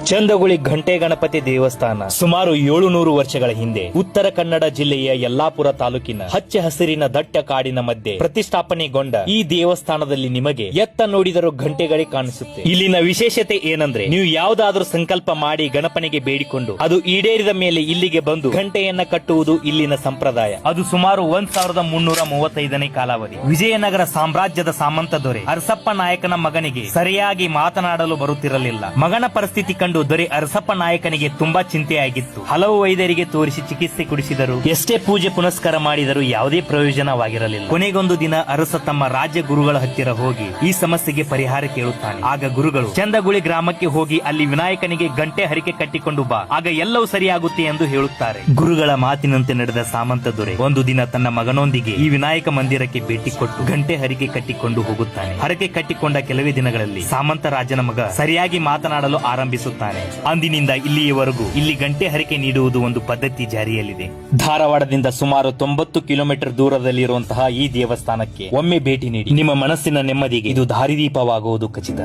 ಚಂದಗುಳಿ ಘಂಟೆ ಗಣಪತಿ ದೇವಸ್ಥಾನ ಸುಮಾರು 700 ವರ್ಷಗಳ ಹಿಂದೆ ಉತ್ತರ ಕನ್ನಡ ಜಿಲ್ಲೆಯ ಯಲ್ಲಾಪುರ ತಾಲೂಕಿನ ಹಚ್ಚ ಹಸಿರಿನ ದಟ್ಟ ಕಾಡಿನ ಮಧ್ಯೆ ಪ್ರತಿಷ್ಠಾಪನೆಗೊಂಡ ಈ ದೇವಸ್ಥಾನದಲ್ಲಿ ನಿಮಗೆ ಎತ್ತ ನೋಡಿದರೂ ಘಂಟೆಗಳೇ ಕಾಣಿಸುತ್ತೆ. ಇಲ್ಲಿನ ವಿಶೇಷತೆ ಏನಂದ್ರೆ, ನೀವು ಯಾವುದಾದ್ರೂ ಸಂಕಲ್ಪ ಮಾಡಿ ಗಣಪನಿಗೆ ಬೇಡಿಕೊಂಡು ಅದು ಈಡೇರಿದ ಮೇಲೆ ಇಲ್ಲಿಗೆ ಬಂದು ಘಂಟೆಯನ್ನ ಕಟ್ಟುವುದು ಇಲ್ಲಿನ ಸಂಪ್ರದಾಯ. ಅದು ಸುಮಾರು 1335ನೇ ಕಾಲಾವಧಿ. ವಿಜಯನಗರ ಸಾಮ್ರಾಜ್ಯದ ಸಾಮಂತ ದೊರೆ ಅರಸಪ್ಪ ನಾಯಕನ ಮಗನಿಗೆ ಸರಿಯಾಗಿ ಮಾತನಾಡಲು ಬರುತ್ತಿರಲಿಲ್ಲ. ಮಗನ ಪರಿಸ್ಥಿತಿ ಕಂಡು ದೊರೆ ಅರಸಪ್ಪ ನಾಯಕನಿಗೆ ತುಂಬಾ ಚಿಂತೆಯಾಗಿತ್ತು. ಹಲವು ವೈದ್ಯರಿಗೆ ತೋರಿಸಿ ಚಿಕಿತ್ಸೆ ಕೊಡಿಸಿದರು. ಎಷ್ಟೇ ಪೂಜೆ ಪುನಸ್ಕಾರ ಮಾಡಿದರೂ ಯಾವುದೇ ಪ್ರಯೋಜನವಾಗಿರಲಿಲ್ಲ. ಕೊನೆಗೊಂದು ದಿನ ಅರಸ ತಮ್ಮ ರಾಜ್ಯ ಗುರುಗಳ ಹತ್ತಿರ ಹೋಗಿ ಈ ಸಮಸ್ಯೆಗೆ ಪರಿಹಾರ ಕೇಳುತ್ತಾನೆ. ಆಗ ಗುರುಗಳು ಚಂದಗುಳಿ ಗ್ರಾಮಕ್ಕೆ ಹೋಗಿ ಅಲ್ಲಿ ವಿನಾಯಕನಿಗೆ ಗಂಟೆ ಹರಿಕೆ ಕಟ್ಟಿಕೊಂಡು ಬಾ, ಆಗ ಎಲ್ಲವೂ ಸರಿಯಾಗುತ್ತೆ ಎಂದು ಹೇಳುತ್ತಾರೆ. ಗುರುಗಳ ಮಾತಿನಂತೆ ನಡೆದ ಸಾಮಂತ ದೊರೆ ಒಂದು ದಿನ ತನ್ನ ಮಗನೊಂದಿಗೆ ಈ ವಿನಾಯಕ ಮಂದಿರಕ್ಕೆ ಭೇಟಿ ಕೊಟ್ಟು ಗಂಟೆ ಹರಿಕೆ ಕಟ್ಟಿಕೊಂಡು ಹೋಗುತ್ತಾನೆ. ಹರಕೆ ಕಟ್ಟಿಕೊಂಡ ಕೆಲವೇ ದಿನಗಳಲ್ಲಿ ಸಾಮಂತ ರಾಜನ ಮಗ ಸರಿಯಾಗಿ ಮಾತನಾಡಲು ಆರಂಭಿಸುತ್ತಾನೆ. ಅಂದಿನಿಂದ ಇಲ್ಲಿಯವರೆಗೂ ಇಲ್ಲಿ ಗಂಟೆ ಹರಿಕೆ ನೀಡುವುದು ಒಂದು ಪದ್ಧತಿ ಜಾರಿಯಲ್ಲಿದೆ. ಧಾರವಾಡದಿಂದ ಸುಮಾರು 90 ಕಿಲೋಮೀಟರ್ ದೂರದಲ್ಲಿರುವಂತಹ ಈ ದೇವಸ್ಥಾನಕ್ಕೆ ಒಮ್ಮೆ ಭೇಟಿ ನೀಡಿ. ನಿಮ್ಮ ಮನಸ್ಸಿನ ನೆಮ್ಮದಿಗೆ ಇದು ದಾರಿದೀಪವಾಗುವುದು ಖಚಿತ.